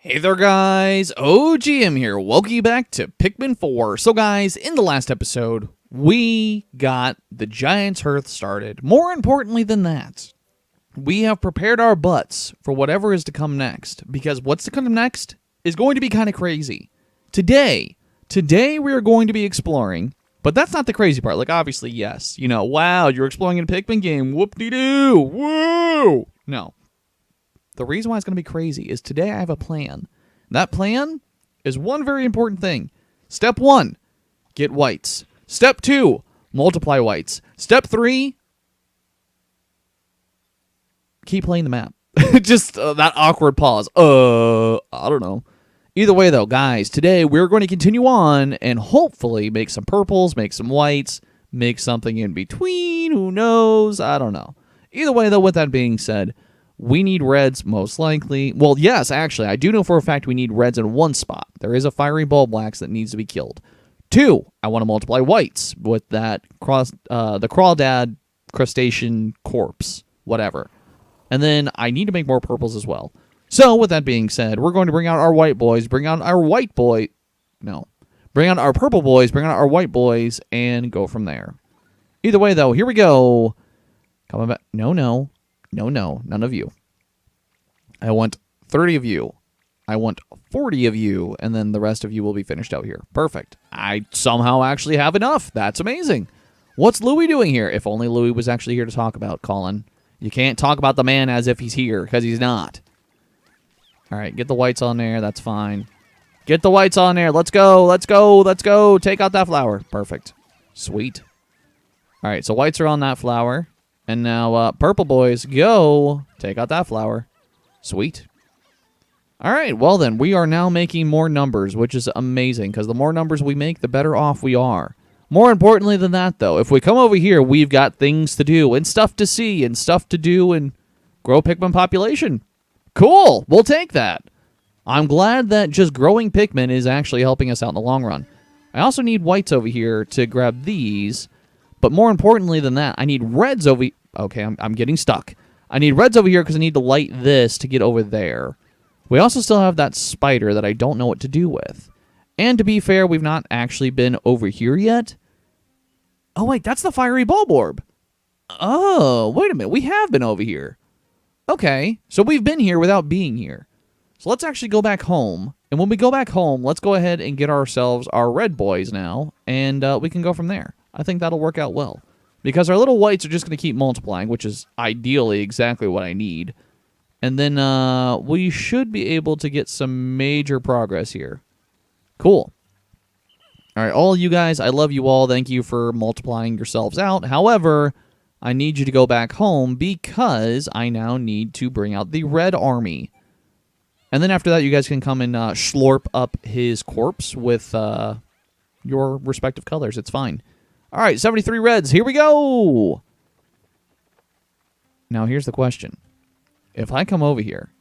Hey there guys, OGM here, welcome you back to Pikmin 4. So guys, in the last episode, we got the Giant's Hearth started. More importantly than that, we have prepared our butts for whatever is to come next. Because what's to come next is going to be kind of crazy. Today we are going to be exploring, but that's not the crazy part. Like obviously, yes, you know, wow, you're exploring in a Pikmin game, whoop-de-doo, woo! No. The reason why it's going to be crazy is today I have a plan. That plan is one very important thing. Step 1, get whites. Step 2, multiply whites. Step 3, keep playing the map. Just that awkward pause. I don't know. Either way, though, guys, today we're going to continue on and hopefully make some purples, make some whites, make something in between. Who knows? I don't know. Either way, though, with that being said, we need reds, most likely. Well, yes, actually, I do know for a fact we need reds in one spot. There is a fiery bulb wax that needs to be killed. 2, I want to multiply whites with that the crawdad crustacean corpse, whatever. And then I need to make more purples as well. So, with that being said, we're going to bring out our white boys, bring out our purple boys, bring out our white boys, and go from there. Either way, though, here we go. Coming back. No, none of you. I want 30 of you. I want 40 of you, and then the rest of you will be finished out here. Perfect. I somehow actually have enough. That's amazing. What's Louie doing here? If only Louie was actually here to talk about, Colin. You can't talk about the man as if he's here, because he's not. All right, get the whites on there. That's fine. Get the whites on there. Let's go. Let's go. Let's go. Take out that flower. Perfect. Sweet. All right, so whites are on that flower. And now, purple boys, go. Take out that flower. Sweet. All right, well then, we are now making more numbers, which is amazing, because the more numbers we make, the better off we are. More importantly than that, though, if we come over here, we've got things to do, and stuff to see, and stuff to do, and grow Pikmin population. Cool, we'll take that. I'm glad that just growing Pikmin is actually helping us out in the long run. I also need whites over here to grab these. But more importantly than that, I need reds over... Okay, I'm getting stuck. I need reds over here because I need to light this to get over there. We also still have that spider that I don't know what to do with. And to be fair, we've not actually been over here yet. Oh, wait, that's the fiery bulb orb. Oh, wait a minute. We have been over here. Okay, so we've been here without being here. So let's actually go back home. And when we go back home, let's go ahead and get ourselves our red boys now. And we can go from there. I think that'll work out well. Because our little whites are just going to keep multiplying, which is ideally exactly what I need. And then we should be able to get some major progress here. Cool. All right, all you guys, I love you all. Thank you for multiplying yourselves out. However, I need you to go back home because I now need to bring out the red army. And then after that, you guys can come and slurp up his corpse with your respective colors. It's fine. All right, 73 reds. Here we go. Now, here's the question. If I come over here,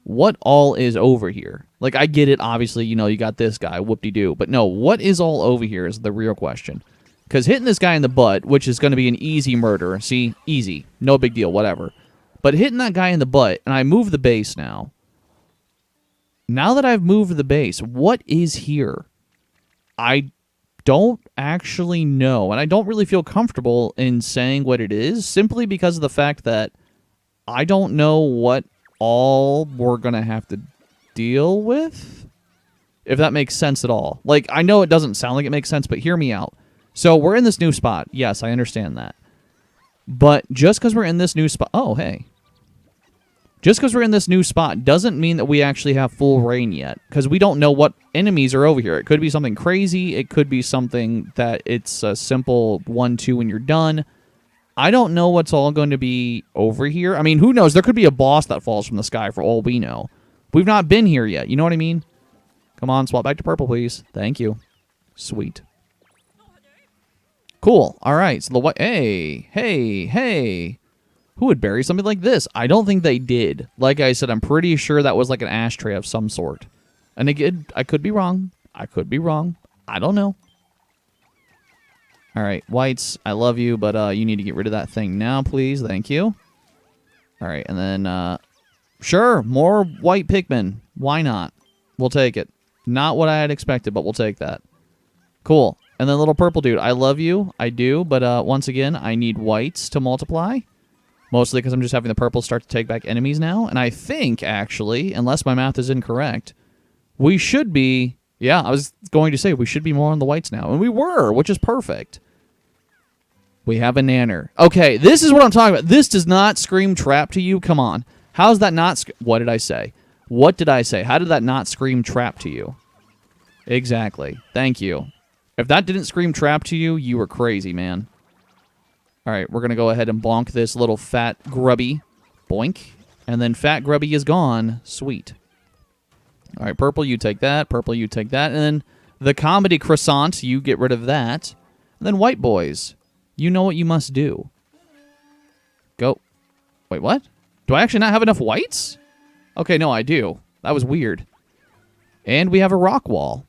what all is over here? Like, I get it, obviously, you know, you got this guy, whoop-de-doo. But no, what is all over here is the real question. Because hitting this guy in the butt, which is going to be an easy murder. See, easy. No big deal, whatever. But hitting that guy in the butt, and I move the base now. Now that I've moved the base, what is here? I don't actually know, and I don't really feel comfortable in saying what it is, simply because of the fact that I don't know what all we're going to have to deal with, if that makes sense at all. Like, I know it doesn't sound like it makes sense, but hear me out. So, we're in this new spot. Yes, I understand that. But just because we're in this new spot... Oh, hey. Just because we're in this new spot doesn't mean that we actually have full reign yet, because we don't know what enemies are over here. It could be something crazy. It could be something that it's a simple 1-2 and you're done. I don't know what's all going to be over here. I mean, who knows? There could be a boss that falls from the sky for all we know. We've not been here yet. You know what I mean? Come on, swap back to purple, please. Thank you. Sweet. Cool. All right. So the white... Hey. Who would bury something like this? I don't think they did. Like I said, I'm pretty sure that was like an ashtray of some sort. And again, I could be wrong. I don't know. All right, whites, I love you, but you need to get rid of that thing now, please. Thank you. All right, and then Sure, more white Pikmin. Why not? We'll take it. Not what I had expected, but we'll take that. Cool. And then little purple dude. I love you. I do, but once again, I need whites to multiply. Mostly because I'm just having the purples start to take back enemies now. And I think, actually, unless my math is incorrect, we should be... Yeah, I was going to say we should be more on the whites now. And we were, which is perfect. We have a nanner. Okay, this is what I'm talking about. This does not scream trap to you. Come on. How's that not... What did I say? What did I say? How did that not scream trap to you? Exactly. Thank you. If that didn't scream trap to you, you were crazy, man. All right, we're going to go ahead and bonk this little fat grubby. Boink. And then fat grubby is gone. Sweet. All right, purple, you take that. Purple, you take that. And then the comedy croissant, you get rid of that. And then white boys, you know what you must do. Go. Wait, what? Do I actually not have enough whites? Okay, no, I do. That was weird. And we have a rock wall.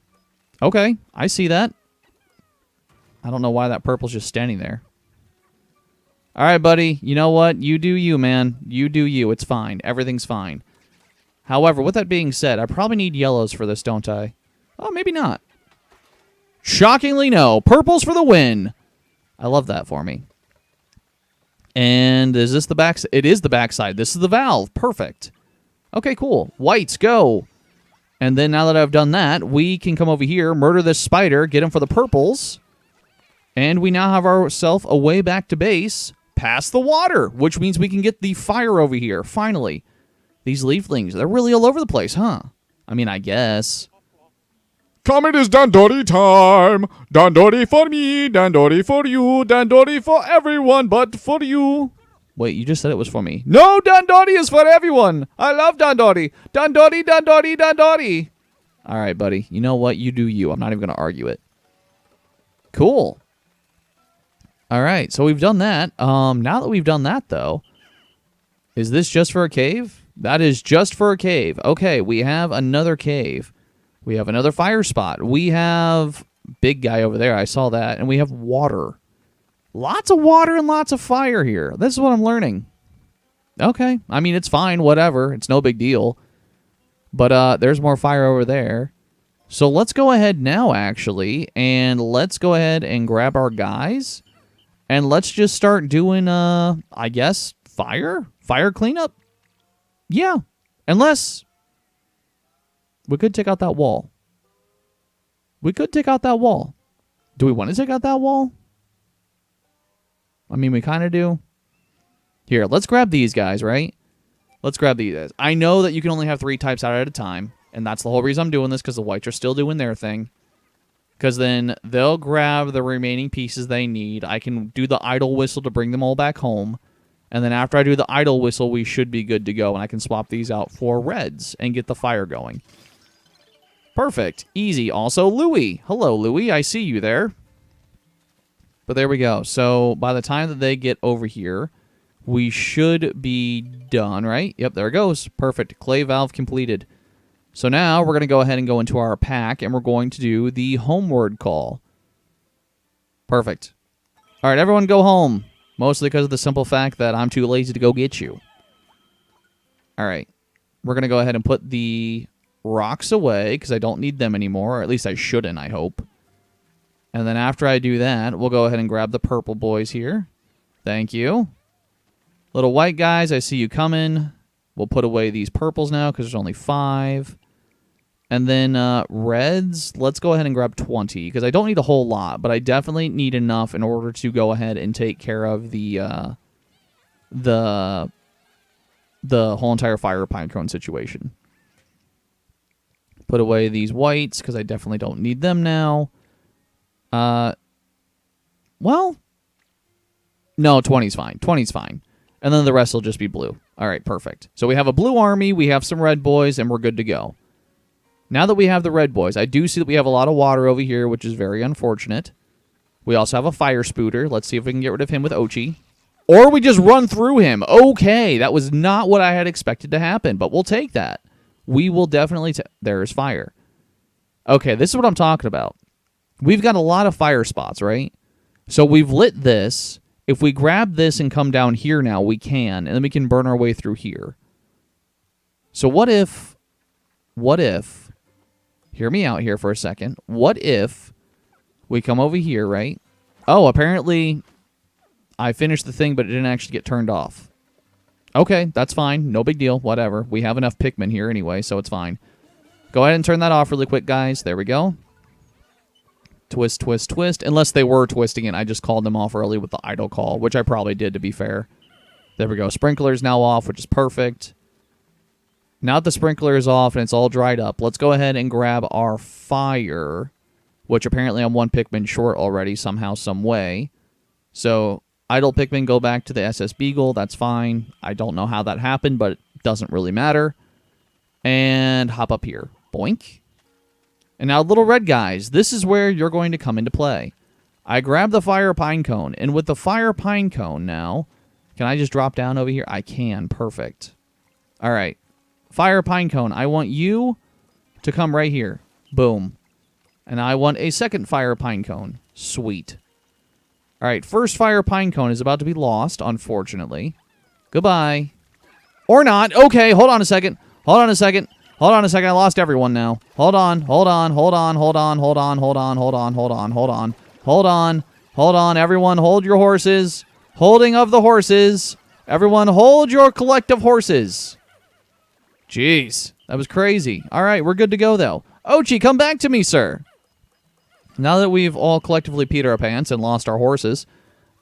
Okay, I see that. I don't know why that purple's just standing there. All right, buddy. You know what? You do you, man. You do you. It's fine. Everything's fine. However, with that being said, I probably need yellows for this, don't I? Oh, maybe not. Shockingly, no. Purples for the win. I love that for me. And is this the back? It is the backside. This is the valve. Perfect. Okay, cool. Whites, go. And then now that I've done that, we can come over here, murder this spider, get him for the purples. And we now have ourselves a way back to base past the water, which means we can get the fire over here, finally. These leaflings, they're really all over the place, huh? I mean, I guess. Come, it is Dandori time. Dandori for me, Dandori for you, Dandori for everyone but for you. Wait, you just said it was for me. No, Dandori is for everyone. I love Dandori. Dandori, Dandori, Dandori. All right, buddy. You know what? You do you. I'm not even going to argue it. Cool. All right, so we've done that. Now that we've done that, though, is this just for a cave? That is just for a cave. Okay, we have another cave. We have another fire spot. We have big guy over there. I saw that. And we have water. Lots of water and lots of fire here. This is what I'm learning. Okay. I mean, it's fine. Whatever. It's no big deal. But there's more fire over there. So let's go ahead now, actually. And let's go ahead and grab our guys. And let's just start doing, I guess, fire? Fire cleanup? Yeah. Unless... we could take out that wall. We could take out that wall. Do we want to take out that wall? I mean, we kind of do. Here, let's grab these guys, right? Let's grab these guys. I know that you can only have 3 types out at a time, and that's the whole reason I'm doing this, because the whites are still doing their thing. Because then they'll grab the remaining pieces they need. I can do the idle whistle to bring them all back home. And then after I do the idle whistle, we should be good to go. And I can swap these out for reds and get the fire going. Perfect. Easy. Also, Louie. Hello, Louie. I see you there. But there we go. So by the time that they get over here, we should be done, right? Yep, there it goes. Perfect. Clay valve completed. So now we're going to go ahead and go into our pack, and we're going to do the homeward call. Perfect. All right, everyone go home. Mostly because of the simple fact that I'm too lazy to go get you. All right. We're going to go ahead and put the rocks away because I don't need them anymore. Or at least I shouldn't, I hope. And then after I do that, we'll go ahead and grab the purple boys here. Thank you. Little white guys, I see you coming. We'll put away these purples now because there's only 5. And then reds, let's go ahead and grab 20 because I don't need a whole lot, but I definitely need enough in order to go ahead and take care of the whole entire fire pine cone situation. Put away these whites because I definitely don't need them now. Well, no, 20's fine. 20's fine. And then the rest will just be blue. All right, perfect. So we have a blue army, we have some red boys, and we're good to go. Now that we have the red boys, I do see that we have a lot of water over here, which is very unfortunate. We also have a fire spooter. Let's see if we can get rid of him with Ochi. Or we just run through him. Okay, that was not what I had expected to happen, but we'll take that. We will definitely... There's fire. Okay, this is what I'm talking about. We've got a lot of fire spots, right? So we've lit this. If we grab this and come down here now, we can, and then we can burn our way through here. So what if, hear me out here for a second. What if we come over here, right? Oh, apparently I finished the thing, but it didn't actually get turned off. Okay, that's fine. No big deal. Whatever. We have enough Pikmin here anyway, so it's fine. Go ahead and turn that off really quick, guys. There we go. Twist, twist, twist. Unless they were twisting it. I just called them off early with the idle call, which I probably did, to be fair. There we go. Sprinkler's now off, which is perfect. Now that the sprinkler is off and it's all dried up, let's go ahead and grab our fire, which apparently I'm one Pikmin short already somehow, some way. So, idle Pikmin go back to the SS Beagle. That's fine. I don't know how that happened, but it doesn't really matter. And hop up here. Boink. And now, little red guys, this is where you're going to come into play. I grabbed the fire pine cone, and with the fire pine cone now, can I just drop down over here? I can. Perfect. All right. Fire pine cone, I want you to come right here. Boom. And I want a second fire pine cone. Sweet. All right, first fire pine cone is about to be lost, unfortunately. Goodbye. Or not. Okay, hold on a second. Hold on a second. Hold on a second. I lost everyone now. Hold on. Hold on. Hold on. Hold on. Hold on. Hold on. Hold on. Hold on. Hold on. Hold on. Hold on. Everyone, hold your horses. Holding of the horses. Everyone, hold your collective horses. Jeez, that was crazy. All right, we're good to go, though. Ochi, come back to me, sir. Now that we've all collectively peed our pants and lost our horses,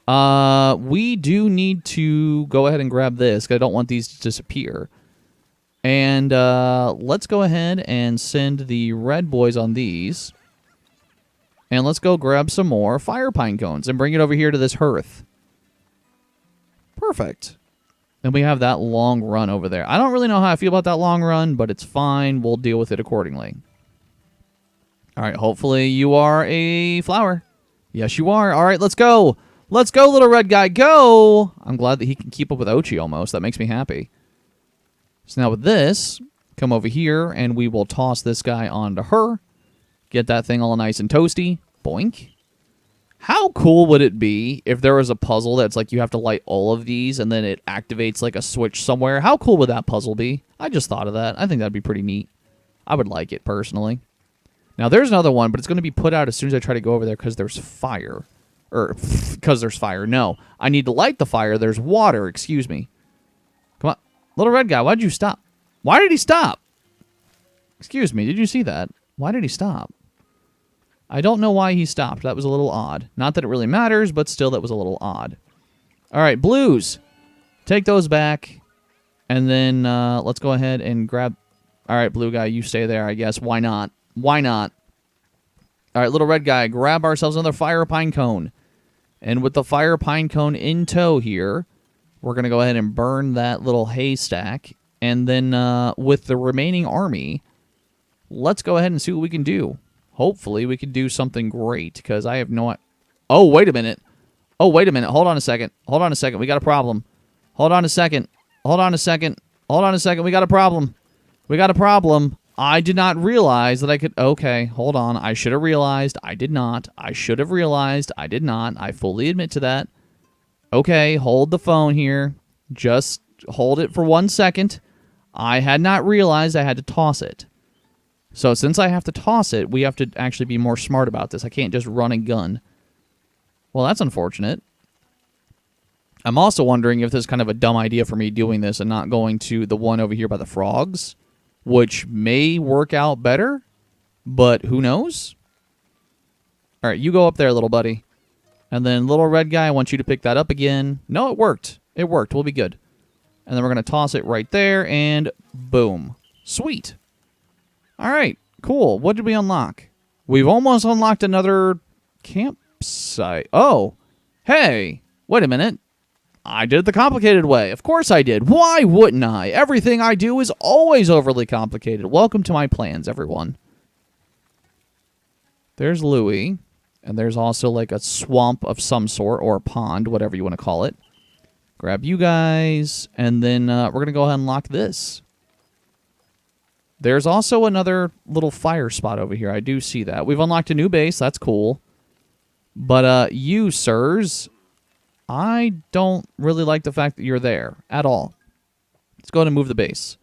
we do need to go ahead and grab this, because I don't want these to disappear. And let's go ahead and send the red boys on these. And let's go grab some more fire pine cones and bring it over here to this hearth. Perfect. And we have that long run over there. I don't really know how I feel about that long run, but it's fine. We'll deal with it accordingly. All right, hopefully you are a flower. Yes, you are. All right, let's go. Let's go, little red guy. Go! I'm glad that he can keep up with Ochi almost. That makes me happy. So now with this, come over here, and we will toss this guy onto her. Get that thing all nice and toasty. Boink. How cool would it be if there was a puzzle that's like you have to light all of these and then it activates like a switch somewhere? How cool would that puzzle be? I just thought of that. I think that'd be pretty neat. I would like it personally. Now there's another one, but it's going to be put out as soon as I try to go over there because there's fire. Or, because there's fire. No, I need to light the fire. There's water. Excuse me. Come on. Little red guy, why'd you stop? Why did he stop? Excuse me, did you see that? Why did he stop? I don't know why he stopped. That was a little odd. Not that it really matters, but still that was a little odd. All right, blues. Take those back. And then let's go ahead and grab... All right, blue guy, you stay there, I guess. Why not? Why not? All right, little red guy, grab ourselves another fire pine cone. And with the fire pine cone in tow here, we're going to go ahead and burn that little haystack. And then with the remaining army, let's go ahead and see what we can do. Hopefully, we can do something great, because I have no... Oh, wait a minute. Oh, wait a minute. Hold on a second. Hold on a second. We got a problem. Hold on a second. Hold on a second. Hold on a second. We got a problem. We got a problem. I did not realize that I could... Okay, hold on. I should have realized. I did not. I should have realized. I did not. I fully admit to that. Okay, hold the phone here. Just hold it for 1 second. I had not realized I had to toss it. So since I have to toss it, we have to actually be more smart about this. I can't just run and gun. Well, that's unfortunate. I'm also wondering if this is kind of a dumb idea for me doing this and not going to the one over here by the frogs, which may work out better, but who knows? All right, you go up there, little buddy. And then little red guy, I want you to pick that up again. No, it worked. It worked. We'll be good. And then we're going to toss it right there, and boom. Sweet. All right, cool. What did we unlock? We've almost unlocked another campsite. Oh, hey, wait a minute. I did it the complicated way. Of course I did. Why wouldn't I? Everything I do is always overly complicated. Welcome to my plans, everyone. There's Louie, and there's also like a swamp of some sort, or a pond, whatever you want to call it. Grab you guys, and then we're going to go ahead and lock this. There's also another little fire spot over here. I do see that. We've unlocked a new base. That's cool. But you, sirs, I don't really like the fact that you're there at all. Let's go ahead and move the base.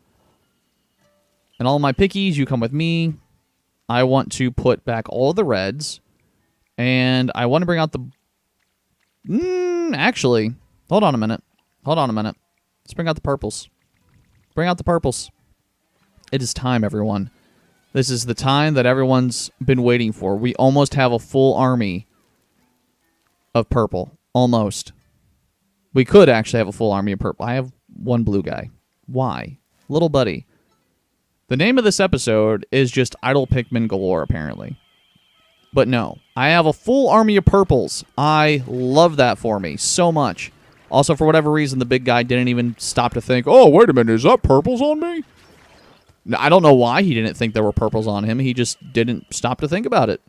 And all my pickies, you come with me. I want to put back all the reds. And I want to bring out the... actually, hold on a minute. Let's bring out the purples. Bring out the purples. It is time, everyone. This is the time that everyone's been waiting for. We almost have a full army of purple. Almost. We could actually have a full army of purple. I have one blue guy. Why? Little buddy. The name of this episode is just Idle Pikmin Galore, apparently. But no. I have a full army of purples. I love that for me so much. Also, for whatever reason, the big guy didn't even stop to think, oh, wait a minute, is that purples on me? I don't know why he didn't think there were purples on him. He just didn't stop to think about it.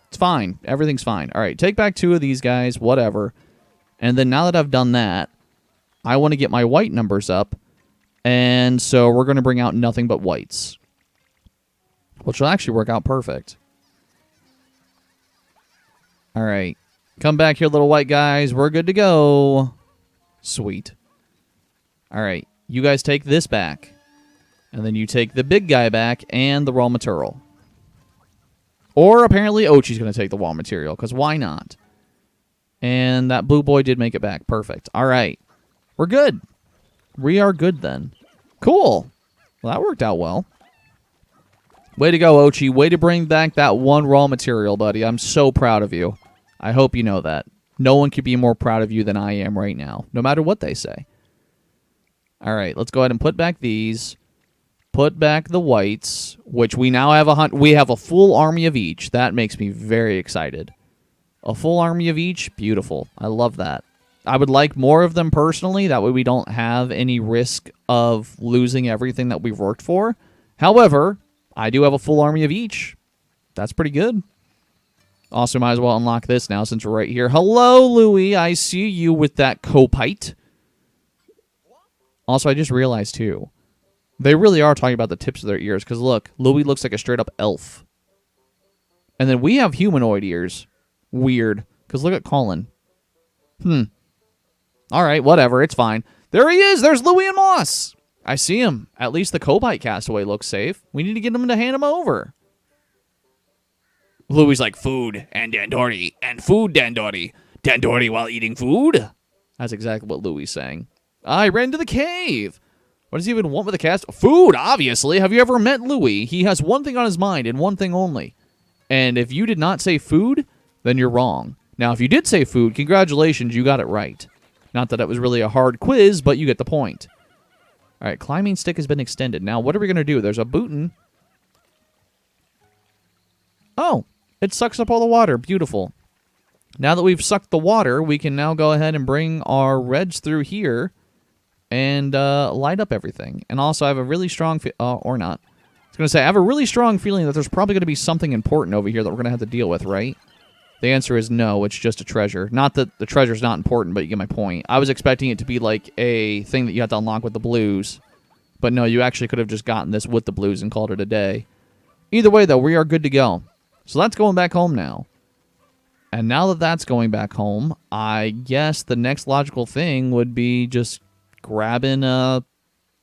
It's fine. Everything's fine. All right, take back 2 of these guys, whatever. And then now that I've done that, I want to get my white numbers up. And so we're going to bring out nothing but whites, which will actually work out perfect. All right. Come back here, little white guys. We're good to go. Sweet. All right. You guys take this back. And then you take the big guy back and the raw material. Or apparently Ochi's going to take the raw material, because why not? And that blue boy did make it back. Perfect. All right. We're good. We are good then. Cool. Well, that worked out well. Way to go, Ochi. Way to bring back that one raw material, buddy. I'm so proud of you. I hope you know that. No one could be more proud of you than I am right now, no matter what they say. All right, let's go ahead and put back these. Put back the whites, which we now have we have a full army of each. That makes me very excited. A full army of each? Beautiful. I love that. I would like more of them personally. That way we don't have any risk of losing everything that we've worked for. However, I do have a full army of each. That's pretty good. Also, might as well unlock this now since we're right here. Hello, Louie. I see you with that copite. Also, I just realized, too, they really are talking about the tips of their ears. Because, look, Louie looks like a straight-up elf. And then we have humanoid ears. Weird. Because look at Colin. All right, whatever. It's fine. There he is. There's Louie and Moss. I see him. At least the copite castaway looks safe. We need to get him to hand him over. Louie's like, food and Dandori. And food, Dandori. Dandori while eating food? That's exactly what Louie's saying. I ran to the cave. What does he even want with the cast? Food, obviously. Have you ever met Louie? He has one thing on his mind and one thing only. And if you did not say food, then you're wrong. Now, if you did say food, congratulations, you got it right. Not that it was really a hard quiz, but you get the point. All right, climbing stick has been extended. Now, what are we going to do? There's a bootin'. Oh, it sucks up all the water. Beautiful. Now that we've sucked the water, we can now go ahead and bring our reds through here and light up everything. And also, I have a really strong... or not. I was going to say, I have a really strong feeling that there's probably going to be something important over here that we're going to have to deal with, right? The answer is no, it's just a treasure. Not that the treasure's not important, but you get my point. I was expecting it to be like a thing that you have to unlock with the blues. But no, you actually could have just gotten this with the blues and called it a day. Either way, though, we are good to go. So that's going back home now. And now that that's going back home, I guess the next logical thing would be just grabbing a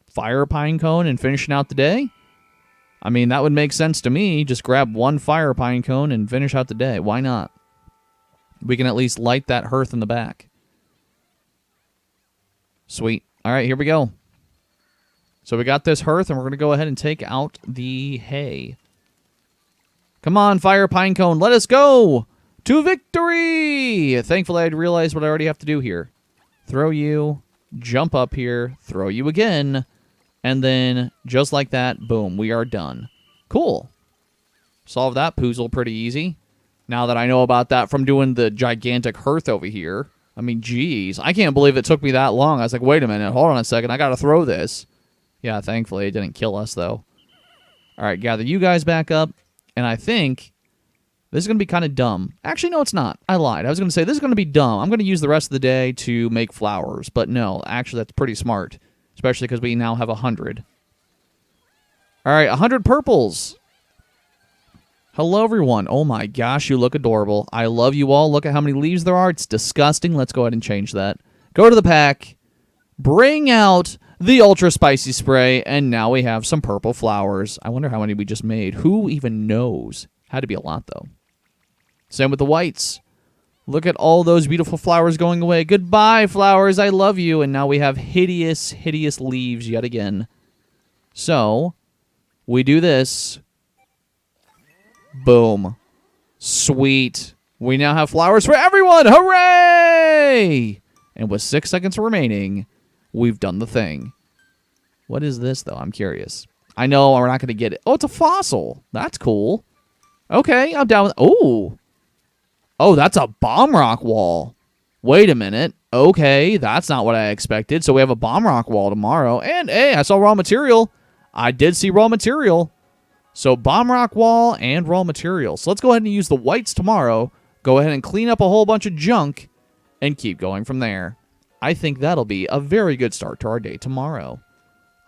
fire pine cone and finishing out the day. I mean, that would make sense to me. Just grab one fire pine cone and finish out the day. Why not? We can at least light that hearth in the back. Sweet. All right, here we go. So we got this hearth, and we're going to go ahead and take out the hay. Come on, fire pine cone. Let us go to victory. Thankfully, I realized what I already have to do here. Throw you, jump up here, throw you again, and then just like that, boom, we are done. Cool. Solve that puzzle pretty easy. Now that I know about that from doing the gigantic hearth over here. I mean, geez. I can't believe it took me that long. I was like, wait a minute. Hold on a second. I got to throw this. Yeah, thankfully it didn't kill us, though. All right, gather you guys back up. And I think this is going to be kind of dumb. Actually, no, it's not. I lied. I was going to say this is going to be dumb. I'm going to use the rest of the day to make flowers. But no, actually, that's pretty smart. Especially because we now have 100. All right, 100 purples. Hello, everyone. Oh, my gosh, you look adorable. I love you all. Look at how many leaves there are. It's disgusting. Let's go ahead and change that. Go to the pack. Bring out the ultra spicy spray, and now we have some purple flowers. I wonder how many we just made. Who even knows? Had to be a lot, though. Same with the whites. Look at all those beautiful flowers going away. Goodbye, flowers. I love you. And now we have hideous, hideous leaves yet again. So, we do this. Boom. Sweet. We now have flowers for everyone. Hooray! And with 6 seconds remaining, we've done the thing. What is this, though? I'm curious. I know we're not going to get it. Oh, it's a fossil. That's cool. Okay, I'm down with... Oh. Oh, that's a bomb rock wall. Wait a minute. Okay, that's not what I expected. So we have a bomb rock wall tomorrow. And, hey, I saw raw material. I did see raw material. So bomb rock wall and raw material. So let's go ahead and use the whites tomorrow. Go ahead and clean up a whole bunch of junk and keep going from there. I think that'll be a very good start to our day tomorrow.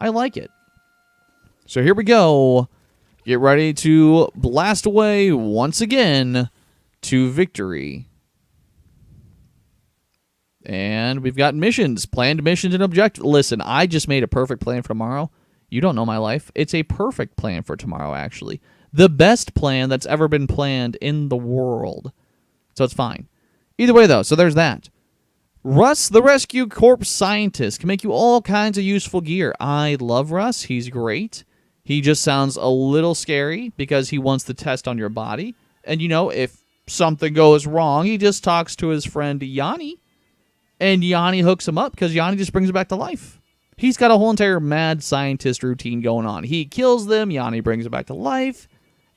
I like it. So here we go. Get ready to blast away once again to victory. And we've got missions, planned missions and objectives. Listen, I just made a perfect plan for tomorrow. You don't know my life. It's a perfect plan for tomorrow, actually. The best plan that's ever been planned in the world. So it's fine. Either way, though, so there's that. Russ, the Rescue Corps scientist, can make you all kinds of useful gear. I love Russ. He's great. He just sounds a little scary because he wants to test on your body. And, you know, if something goes wrong, he just talks to his friend Yanni. And Yanni hooks him up because Yanni just brings it back to life. He's got a whole entire mad scientist routine going on. He kills them. Yanni brings it back to life.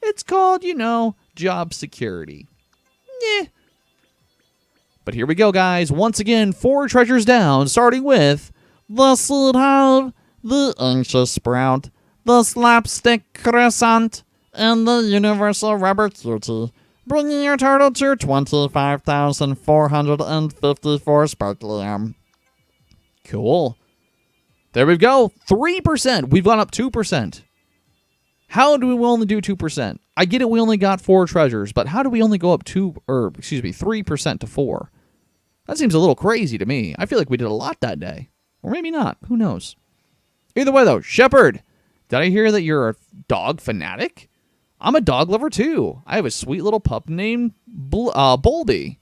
It's called, you know, job security. Yeah. But here we go, guys. Once again, 4 treasures down, starting with the seed hive, the anxious sprout, the slapstick crescent, and the universal rubber cutie, bringing your total to 25,454 sparklium. Cool. There we go. 3%. We've gone up 2%. How do we only do 2%? I get it, we only got 4 treasures, but how do we only go up 3% to 4? That seems a little crazy to me. I feel like we did a lot that day. Or maybe not. Who knows? Either way, though, Shepherd, did I hear that you're a dog fanatic? I'm a dog lover, too. I have a sweet little pup named Bulby.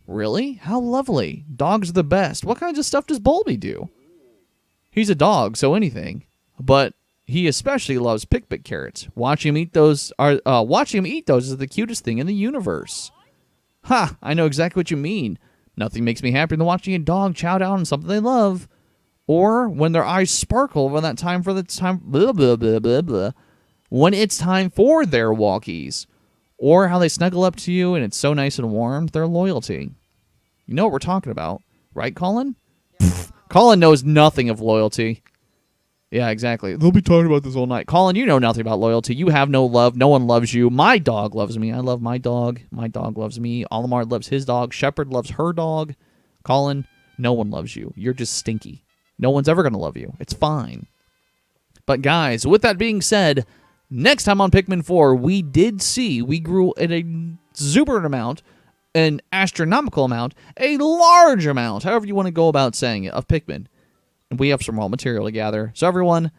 Really? How lovely. Dogs are the best. What kinds of stuff does Bulby do? He's a dog, so anything. But he especially loves Pikmin carrots. Watching him eat those is the cutest thing in the universe. Ha! I know exactly what you mean. Nothing makes me happier than watching a dog chow down on something they love. Or when their eyes sparkle when when it's time for their walkies. Or how they snuggle up to you and it's so nice and warm. Their loyalty. You know what we're talking about, right, Colin? Colin knows nothing of loyalty. Yeah, exactly. They'll be talking about this all night. Colin, you know nothing about loyalty. You have no love. No one loves you. My dog loves me. I love my dog. My dog loves me. Olimar loves his dog. Shepherd loves her dog. Colin, no one loves you. You're just stinky. No one's ever going to love you. It's fine. But guys, with that being said, next time on Pikmin 4, we grew at a exuberant amount, an astronomical amount, a large amount, however you want to go about saying it, of Pikmin. And we have some raw material to gather. So everyone,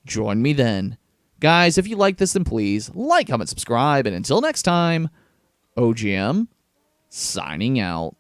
join me then. Guys, if you like this, then please like, comment, subscribe. And until next time, OGM, signing out.